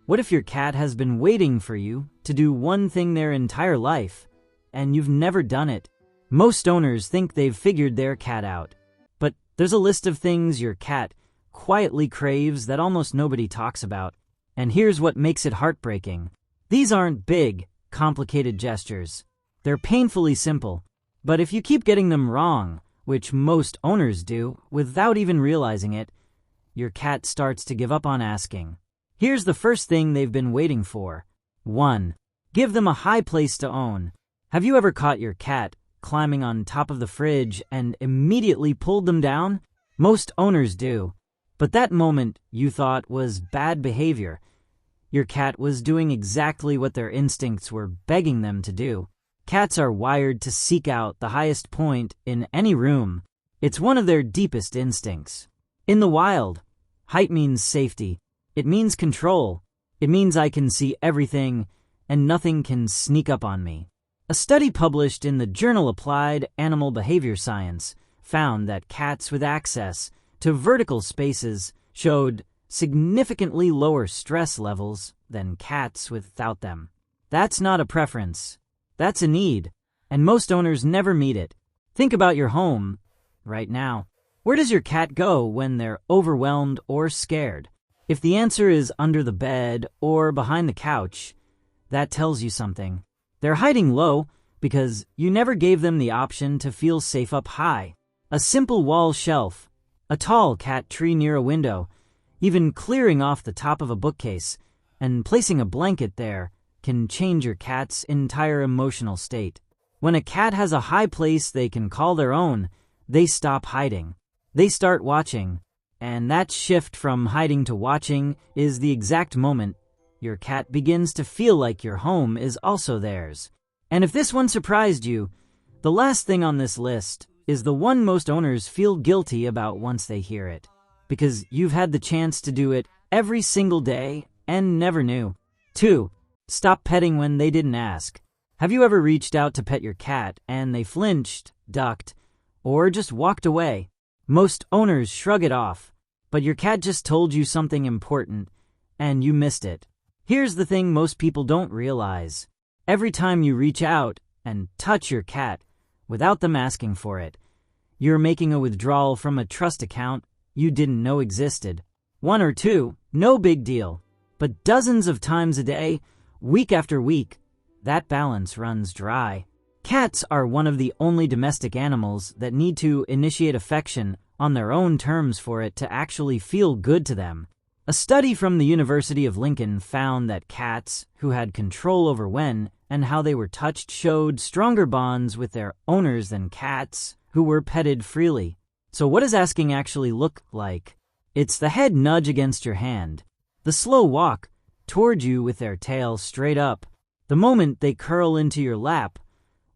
What if your cat has been waiting for you to do one thing their entire life, and you've never done it? Most owners think they've figured their cat out, but there's a list of things your cat quietly craves that almost nobody talks about, and here's what makes it heartbreaking. These aren't big, complicated gestures. They're painfully simple, but if you keep getting them wrong, which most owners do, without even realizing it, your cat starts to give up on asking. Here's the first thing they've been waiting for. 1. Give them a high place to own. Have you ever caught your cat climbing on top of the fridge and immediately pulled them down? Most owners do. But that moment you thought was bad behavior. Your cat was doing exactly what their instincts were begging them to do. Cats are wired to seek out the highest point in any room. It's one of their deepest instincts. In the wild, height means safety. It means control. It means I can see everything and nothing can sneak up on me. A study published in the journal Applied Animal Behavior Science found that cats with access to vertical spaces showed significantly lower stress levels than cats without them. That's not a preference. That's a need, and most owners never meet it. Think about your home right now. Where does your cat go when they're overwhelmed or scared? If the answer is under the bed or behind the couch, that tells you something. They're hiding low because you never gave them the option to feel safe up high. A simple wall shelf, a tall cat tree near a window, even clearing off the top of a bookcase and placing a blanket there can change your cat's entire emotional state. When a cat has a high place they can call their own, they stop hiding. They start watching. And that shift from hiding to watching is the exact moment your cat begins to feel like your home is also theirs. And if this one surprised you, the last thing on this list is the one most owners feel guilty about once they hear it. Because you've had the chance to do it every single day and never knew. 2. Stop petting when they didn't ask. Have you ever reached out to pet your cat and they flinched, ducked, or just walked away? Most owners shrug it off, but your cat just told you something important, and you missed it. Here's the thing most people don't realize. Every time you reach out and touch your cat without them asking for it, you're making a withdrawal from a trust account you didn't know existed. 1 or 2, no big deal. But dozens of times a day, week after week, that balance runs dry. Cats are one of the only domestic animals that need to initiate affection on their own terms for it to actually feel good to them. A study from the University of Lincoln found that cats who had control over when and how they were touched showed stronger bonds with their owners than cats who were petted freely. So what does asking actually look like? It's the head nudge against your hand, the slow walk toward you with their tail straight up, the moment they curl into your lap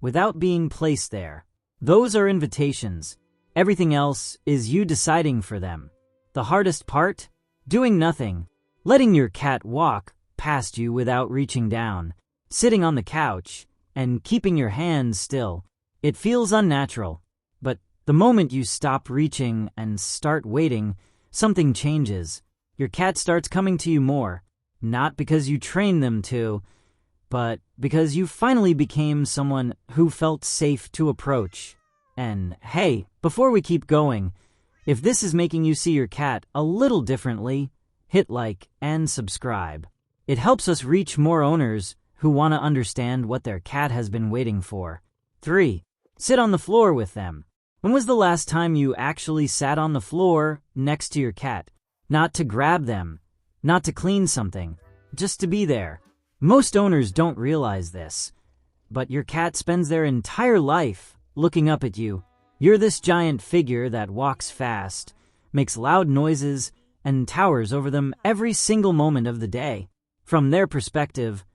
without being placed there. Those are invitations. Everything else is you deciding for them. The hardest part? Doing nothing. Letting your cat walk past you without reaching down. Sitting on the couch and keeping your hands still. It feels unnatural. But the moment you stop reaching and start waiting, something changes. Your cat starts coming to you more. Not because you trained them to, but because you finally became someone who felt safe to approach. And hey, before we keep going, if this is making you see your cat a little differently, hit like and subscribe. It helps us reach more owners who want to understand what their cat has been waiting for. 3. Sit on the floor with them. When was the last time you actually sat on the floor next to your cat? Not to grab them, not to clean something, just to be there. Most owners don't realize this, but your cat spends their entire life looking up at you. You're this giant figure that walks fast, makes loud noises, and towers over them every single moment of the day. From their perspective,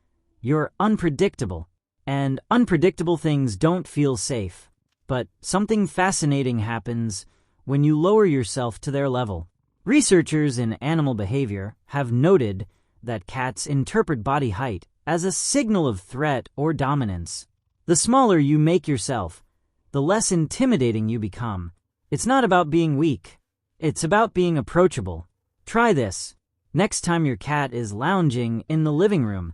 you're unpredictable, and unpredictable things don't feel safe. But something fascinating happens when you lower yourself to their level. Researchers in animal behavior have noted that cats interpret body height as a signal of threat or dominance. The smaller you make yourself, the less intimidating you become. It's not about being weak. It's about being approachable. Try this. Next time your cat is lounging in the living room,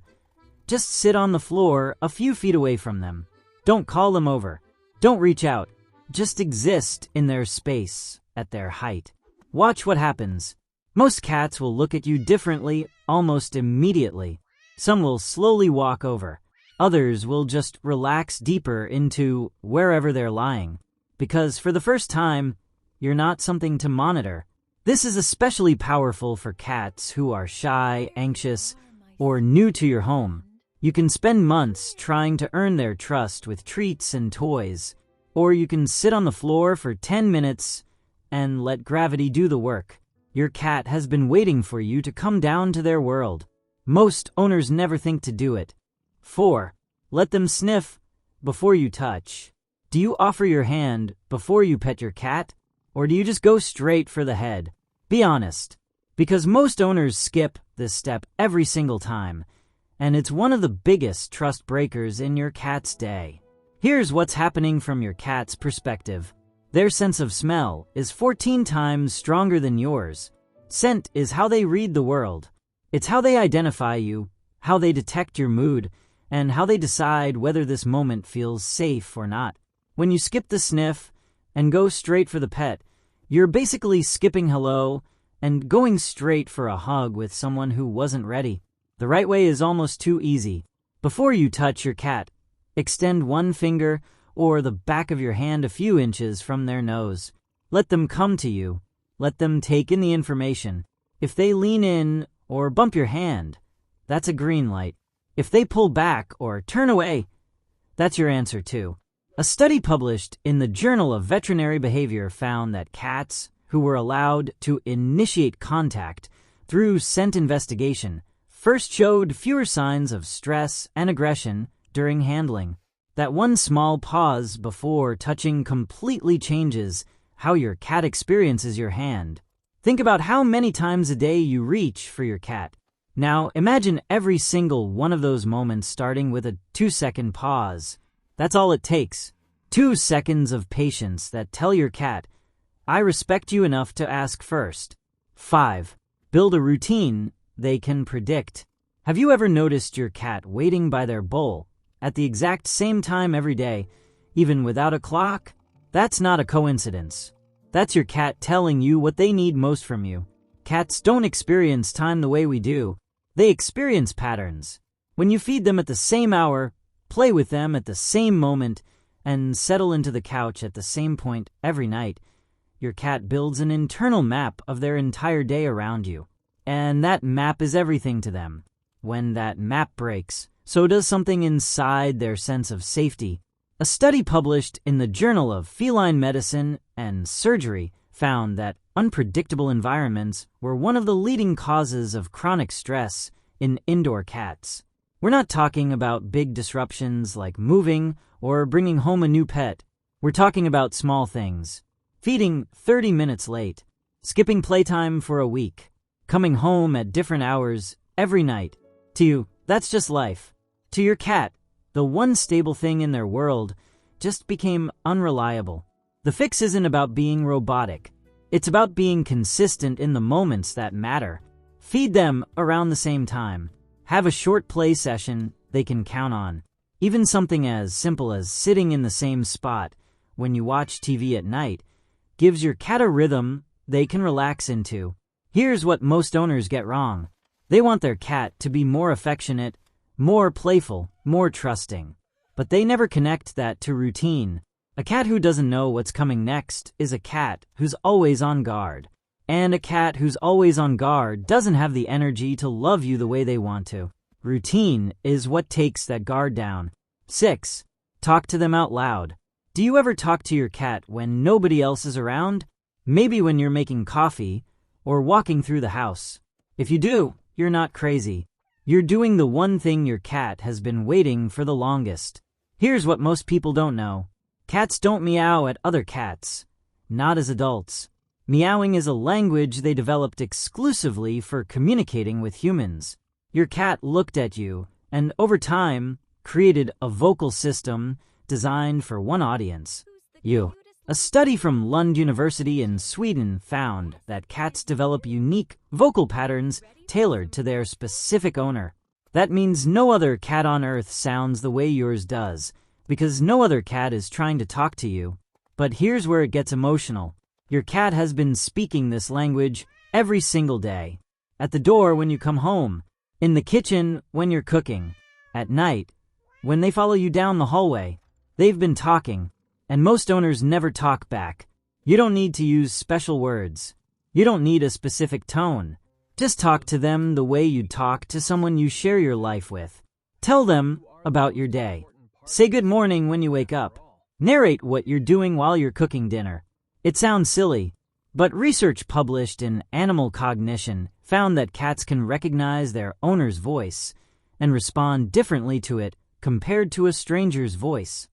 just sit on the floor a few feet away from them. Don't call them over. Don't reach out. Just exist in their space at their height. Watch what happens. Most cats will look at you differently almost immediately. Some will slowly walk over. Others will just relax deeper into wherever they're lying. Because for the first time, you're not something to monitor. This is especially powerful for cats who are shy, anxious, or new to your home. You can spend months trying to earn their trust with treats and toys, or you can sit on the floor for 10 minutes and let gravity do the work. Your cat has been waiting for you to come down to their world. Most owners never think to do it. 4. Let them sniff before you touch. Do you offer your hand before you pet your cat? Or do you just go straight for the head? Be honest, because most owners skip this step every single time, and it's one of the biggest trust breakers in your cat's day. Here's what's happening from your cat's perspective. Their sense of smell is 14 times stronger than yours. Scent is how they read the world. It's how they identify you, how they detect your mood, and how they decide whether this moment feels safe or not. When you skip the sniff and go straight for the pet, you're basically skipping hello and going straight for a hug with someone who wasn't ready. The right way is almost too easy. Before you touch your cat, extend one finger or the back of your hand a few inches from their nose. Let them come to you. Let them take in the information. If they lean in or bump your hand, that's a green light. If they pull back or turn away, that's your answer too. A study published in the Journal of Veterinary Behavior found that cats who were allowed to initiate contact through scent investigation first showed fewer signs of stress and aggression during handling. That one small pause before touching completely changes how your cat experiences your hand. Think about how many times a day you reach for your cat. Now imagine every single one of those moments starting with a 2-second pause. That's all it takes. 2 seconds of patience that tell your cat, I respect you enough to ask first. 5. Build a routine they can predict. Have you ever noticed your cat waiting by their bowl at the exact same time every day, even without a clock? That's not a coincidence. That's your cat telling you what they need most from you. Cats don't experience time the way we do. They experience patterns. When you feed them at the same hour, play with them at the same moment, and settle into the couch at the same point every night, your cat builds an internal map of their entire day around you. And that map is everything to them. When that map breaks, so does something inside their sense of safety. A study published in the Journal of Feline Medicine and Surgery found that unpredictable environments were one of the leading causes of chronic stress in indoor cats. We're not talking about big disruptions like moving or bringing home a new pet. We're talking about small things. Feeding 30 minutes late, skipping playtime for a week, coming home at different hours every night. To you, that's just life. To your cat, the one stable thing in their world just became unreliable. The fix isn't about being robotic. It's about being consistent in the moments that matter. Feed them around the same time. Have a short play session they can count on. Even something as simple as sitting in the same spot when you watch TV at night gives your cat a rhythm they can relax into. Here's what most owners get wrong. They want their cat to be more affectionate, more playful, more trusting. But they never connect that to routine. A cat who doesn't know what's coming next is a cat who's always on guard. And a cat who's always on guard doesn't have the energy to love you the way they want to. Routine is what takes that guard down. 6. Talk to them out loud. Do you ever talk to your cat when nobody else is around? Maybe when you're making coffee or walking through the house. If you do, you're not crazy. You're doing the one thing your cat has been waiting for the longest. Here's what most people don't know. Cats don't meow at other cats. Not as adults. Meowing is a language they developed exclusively for communicating with humans. Your cat looked at you and over time created a vocal system designed for one audience. You. A study from Lund University in Sweden found that cats develop unique vocal patterns tailored to their specific owner. That means no other cat on Earth sounds the way yours does, because no other cat is trying to talk to you. But here's where it gets emotional. Your cat has been speaking this language every single day. At the door when you come home, in the kitchen when you're cooking, at night, when they follow you down the hallway. They've been talking, and most owners never talk back. You don't need to use special words. You don't need a specific tone. Just talk to them the way you'd talk to someone you share your life with. Tell them about your day. Say good morning when you wake up. Narrate what you're doing while you're cooking dinner. It sounds silly, but research published in Animal Cognition found that cats can recognize their owner's voice and respond differently to it compared to a stranger's voice.